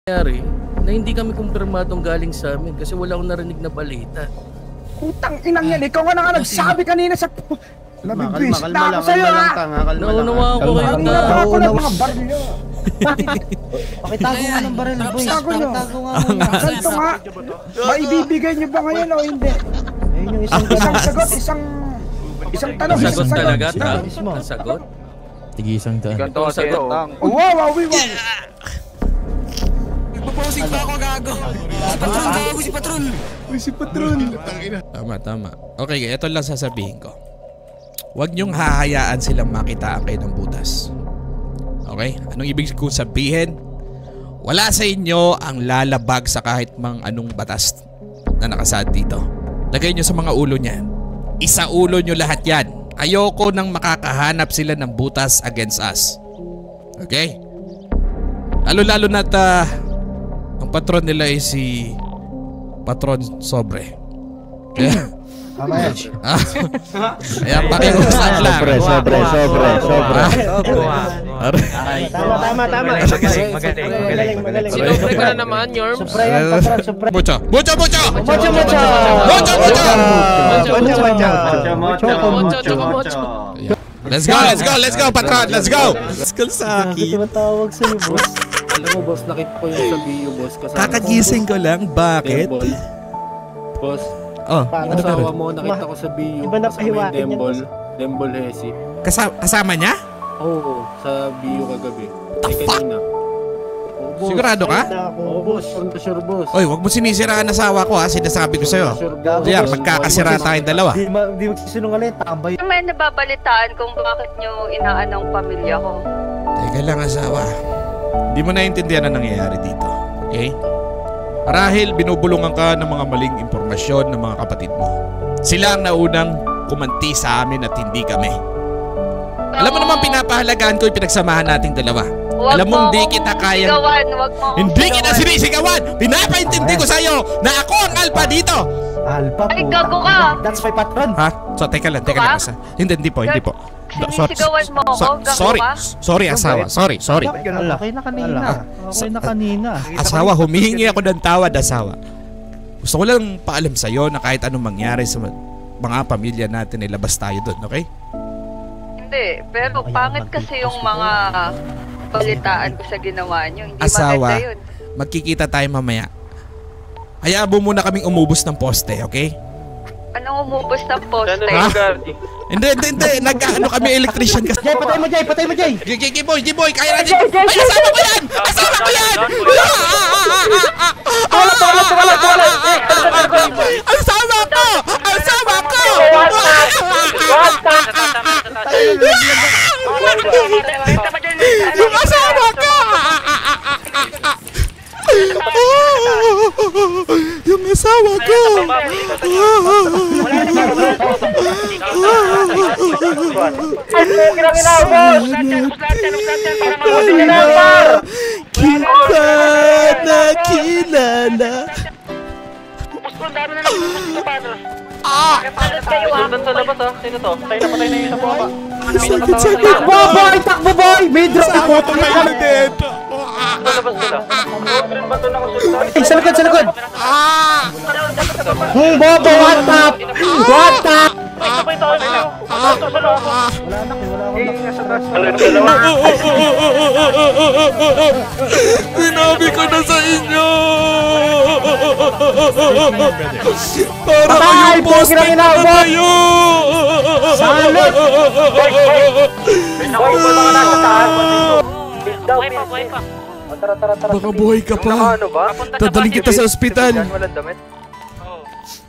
nangyari na hindi kami kumpirmadong galing sa amin kasi wala akong narinig na balita. Putang inang yan, ikaw nga na nga nagsabi kanina sa... Nabibis na ako sa'yo ha! Naunawa ako kayo na. Ako ng mga baril. Pakitago nga ng baril, boys. Pakitago nga muna. Ganito nga, maibibigay nyo ba ngayon o hindi? Ayun yung isang sagot, isang tanong. Sagot talaga, Tang? Sagot? Tigi isang daan. Ganito ang sagot, Tang. Wow. Puposing pa ako, gago. Si Patron. Tama. Okay, ito lang sasabihin ko. Huwag niyong hahayaan silang makitaan kayo ng butas. Okay? Anong ibig kong sabihin? Wala sa inyo ang lalabag sa kahit mang anong batas na nakasaad dito. Lagay niyo sa mga ulo niyan. Isaulo niyo lahat yan. Ayoko nang makakahanap sila ng butas against us. Okay? Lalo na't ang patron nila ay si Patron Sobre. Kaya ayan, pakiusap lang. Sobre. Tama. Magaling. Sinobre ka na naman, Yorms. Mucho. Let's go, Patron. Let's go. Saki. Tumatawag sa'yo, boss. Alam mo, boss, nakita ko yung sa bio, boss. Kakagising ko lang. Bakit? Boss, Oh, yung asawa mo, nakita ko sa bio. Iba na pahiwain yan, boss. Dembol Hesi. Kasama niya? Oo, sa bio kagabi. Kanina. Sigurado ka? Oo, boss. Sure, boss. Oy, wag mo sinisiraan ang asawa ko ha. Sinasabi ko sa'yo. Diyan, magkakasira tayong dalawa. Di magsisinungaling, tambay. May nababalitaan kung bakit nyo inaanong pamilya ko. Teka lang, asawa. Hindi mo naiintindihan ang nangyayari dito. Okay? Marahil binubulungan ka ng mga maling impormasyon ng mga kapatid mo. Sila ang naunang kumanti sa amin at hindi kami. Alam mo naman pinapahalagaan ko yung pinagsamahan nating dalawa. Alam mo hindi kita kayang... Hindi kita sinisigawan! Pinapaintindi ko sa'yo na ako ang alpha dito! Alpha po. Ay, gago ka! That's my patron. Ha? So, teka lang. Hindi po. Sinisigawan mo ako? Sorry, asawa. Sorry. Okay na kanina. Asawa, humihingi ako ng tawad, asawa. Gusto ko lang paalam sa'yo na kahit anong mangyari sa mga pamilya natin, ilabas tayo doon, okay? Hindi, pero pangit kasi yung mga balitaan ko sa ginawa nyo. Hindi asawa, maganda yun. magkikita tayo mamaya. Hayaan mo muna kaming umubos ng poste, okay? Anong umubos ng poste? Hindi. Nag-ano kami, electrician kasi. Patay mo, Jay! G-boy, kaya natin. Ay, asawa ko yan! Asawa ko! Yung asawa ko! Yung asawa ko! Kita nakilala. Sa labas ha, sino to? Tayo na patay na yung isa po ba? Takbo boy! May drop ako! Sa labas sila. Sa likod! Bobo, what up? Sinabi ko na sa inyo! Para kayong poste na tayo! Salot! Baka buhay ka pa. Dadaling kita sa ospital.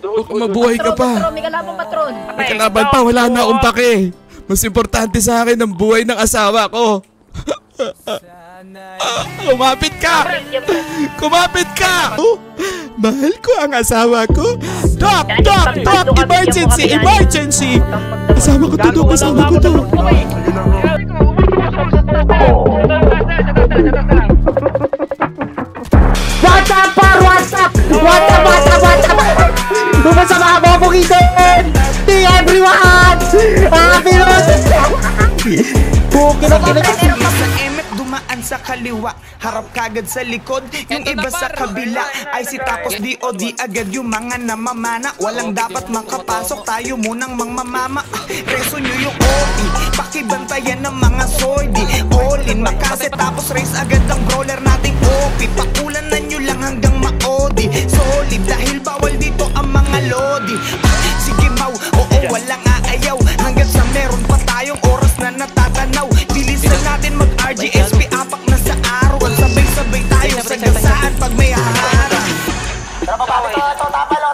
Baka mabuhay ka pa. May kalaban, patron. May kalaban pa, wala na akong pake. Mas importante sa akin ang buhay ng asawa ko. Kumapit ka! Oh, mahal ko ang asawa ko. Doc! Emergency! Asawa ko to. What's up? Bumasa mga babugitin! Hey everyone! Happy birthday! Bukit na Sa emet dumaan sa kaliwa, harap kagad sa likod. Yung iba sa kabila ay si tapos di agad yung mga namamana. Walang dapat makapasok, tayo munang mangmamama. Reso nyo yung OP, pakibantayan ng mga soydi. All in, makase tapos race agad ang brawler nating OP. Pakulanan nyo lang hanggang maodi. Solid dahil bawal dito ang mga lodi. Sige mau, oo walang aayaw. Hanggang sa meron pa tayong oras na natatanaw. Bilisan natin mag-RGSP, apak na sa araw. Sabay-sabay tayo sa gasaan pag may haharap. Tara pa ba? Ito, tapal.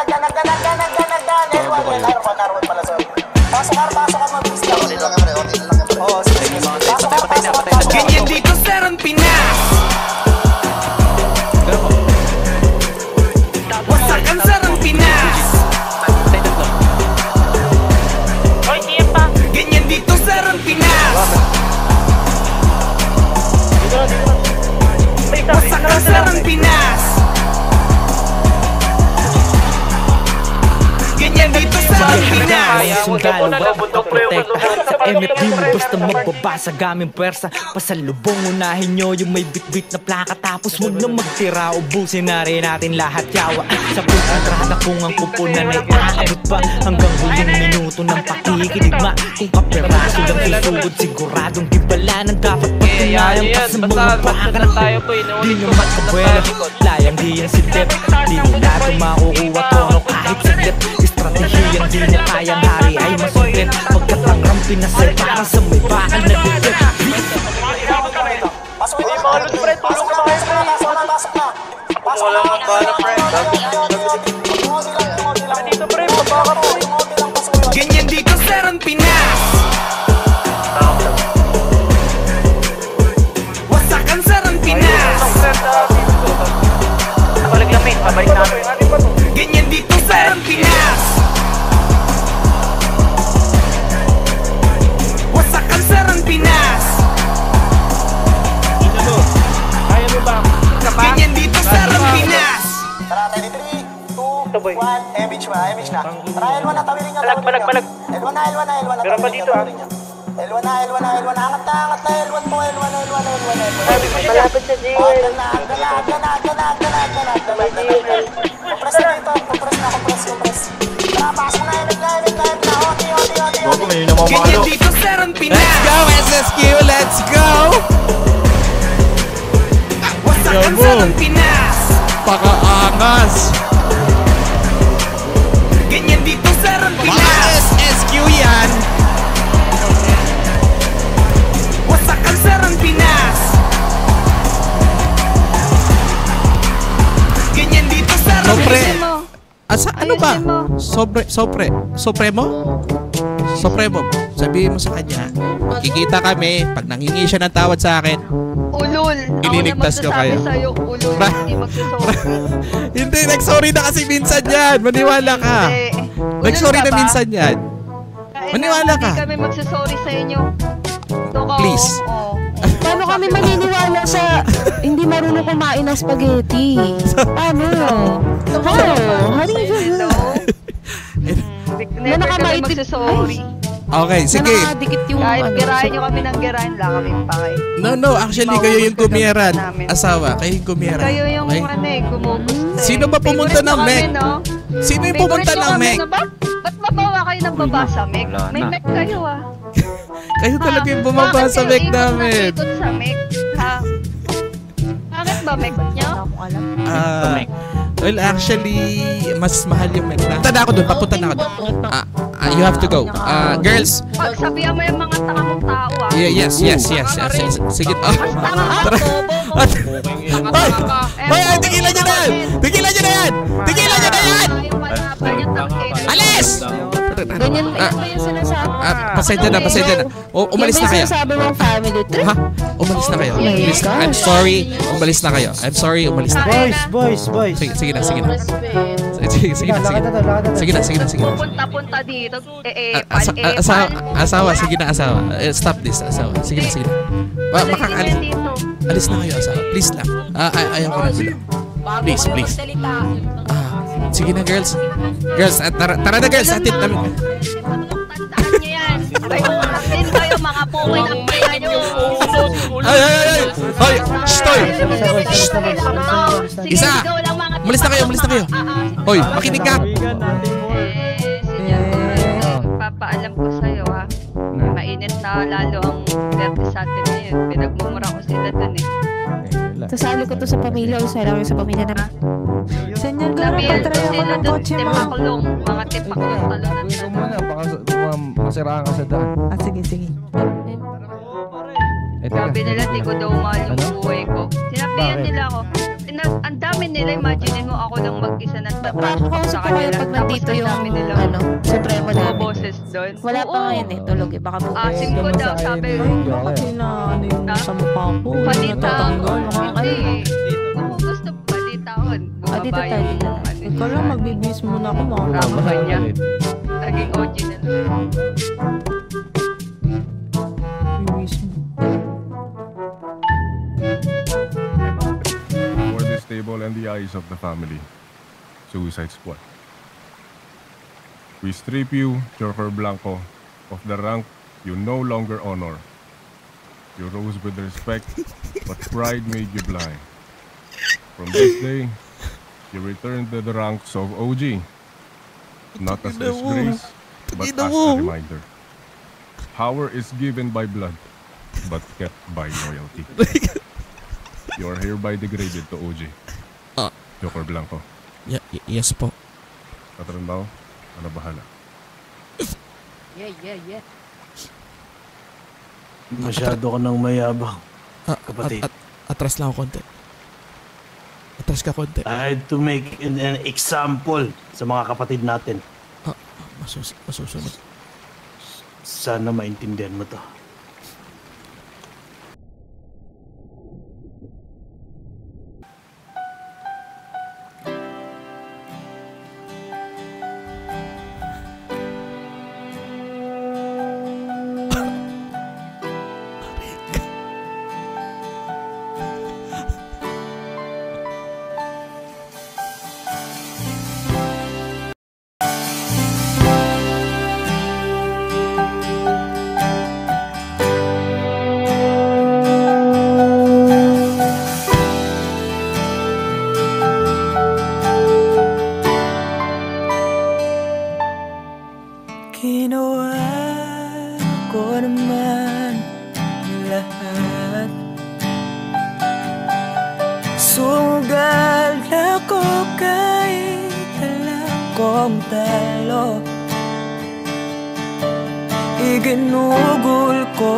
Ganag. Narwan pala, sorry. Pasok ka, mabilis lang. Ordi lang yan, Oo, sige. Pasok. Ganyan dito sa Pinas. Wasakan sa Pinas. Ganyan dito sa Pinas. Wasakan sa Pinas. Ganyan dito sa Pinas. Sundalo, protekta sa MFD mo basta magbabasa gaming pwersa. Pasalubong unahin nyo yung may bitbit na plaka. Tapos huwag na magtira, ubusin na rin natin lahat yawa. Sa pagkatrada kung ang kupunan ay aabot pa hanggang huling minuto ng pakikidigma. Kung kaperaso lang susugod, siguradong gibala ng dapat patunayan pa sa mga pakanap. Di nyo matabuelo, layang di yan si Dep. Di nila ito makukuha tono kahit saglit. Estratehiyang di na kayang hari ay masuklit. Pagkat ang rampi na sa'y para sa may bakal na dito. Pasok na. Walang bala, friend. Ganyan dito sa Pinas. Wasakan sa Pinas. Balik lang, mate. Pabalik namin. Ganyan dito sa Pinas. Wasakan sa Pinas. Kaya mo ba? Ganyan dito sa Pinas. Tara, 3, 2, 1, image na. Tara, L1 na, tawirin nyo. Balag. L1 na. Meron pa dito, L1 na. Angat na, L1 po, L1. Malapit na, Jill. Hanggan na. Compress na dito, compress. Tara, pasok na, image na. Oti. Ganyan dito sa Pinas. Let's go, SSQ! Let's go! Wasakan sa Pinas. Pakaangas! Ganyan dito sa Mga Pinas. SSQ yan! Wasakan sa Pinas. Ganyan dito sa Sopre! mo. Asa, ano ba? Ayusin mo. Supremo? Sabihin mo sa kanya, kikita kami, pag nangingi siya ng tawad sa akin, Ulul. Ililigtas ko kayo. Sa'yo, ulul. Ba- Hindi magsusorry. hindi, nag-sorry na kasi minsan yan. Maniwala ka. Hindi. Nag-sorry Ulul na ka ba? minsan yan. Maniwala ka. Hindi kami magsusorry sa inyo. Please. Paano kami maniniwala sa hindi marunong kumain ng spaghetti? Paano? Never kami magsusorry. Okay, sige. Nakakadikit yung Kahit girahin nyo kami ng girahin, lang kami pakay. No, actually, kayo yung gumiyaran. Asawa, kayo yung gumiyaran. Kayo yung Okay? gumugusto. Sino ba pumunta ng Mek? Sino yung pumunta ng Mek? Ba't mabawa kayo ng baba sa Mek? May Mek kayo Kayo talaga yung bumaba sa Mek namin. Bakit kayo ikot sa Mek? Ha? Bakit ba Mek nyo? Well, actually, mas mahal yung Mek na. Punta na ako doon, papunta na ako doon. You have to go. Girls. Pagsabihan mo yung mga tanga mong tao Yes. Sige. Hoy, tigilan nyo na yan! Tigilan nyo na yan! Alis! Ganyan ba yung sinasabi? Pasensya na. Umalis na kayo. Yan ba yung sinasabi mong family trip? Ha? Umalis na kayo. Please. I'm sorry. Umalis na kayo. Umalis na kayo. Boys. Sige na. Sige na. Punta dito. Asawa, sige na, asawa. Stop this, asawa. Sige na. Makakaalis. Alis na kayo, asawa. Please lang. Ayaw ko na sila. Please. Sige na, girls. Tara na, girls. Atid namin. Tandaan nyo yan. Kayo mga Ay! Hoy! Stoy! Isa! Umalis na kayo! Hoy, makinig ka! Papaalam ko sa'yo ha. Mainit na lalo ang verte sa atin ngayon. Pinagmumura ko sila dun eh. Sasali ko to sa pamilya o sasali ko sa pamilya naman. Senyal ka rin, patry ako ng kotse mo. Mga tipaklong talunan sa muna, baka masiraan ka sa daan. Sige. Sabi nila, di ko daw mahal yung buhay ko. Sinabihan nila ako. Ang dami nila, imagine mo ako lang mag-isa na tatrash sa kanila. Pag nandito yung, supremo mga namin. boses doon. Wala pa ngayon eh, tulog eh. Baka bukas. Asin ko daw, sabi. Bakit ano yung sa mukha ko? Palitaon. Hindi. Kung gusto palitaon, bumaba yung Ikaw lang, magbibis muna ako. Rama ka niya. Naging OG na naman. For the stable and the eyes of the family, Suicide Squad. We strip you, Joker Blanco, of the rank you no longer honor. You rose with respect, but pride made you blind. From this day, you return to the ranks of OG, not as disgrace, but as a reminder. Power is given by blood, but kept by loyalty. You are hereby degraded to OG. Joker Blanco. Yes po. Katrabaho, ano bahala? Yeah. Masyado ka nang mayabang, kapatid. Atras lang ako konti. Atras ka konti. I had to make an example sa mga kapatid natin. Masusunod. Sana maintindihan mo to. Iginugol ko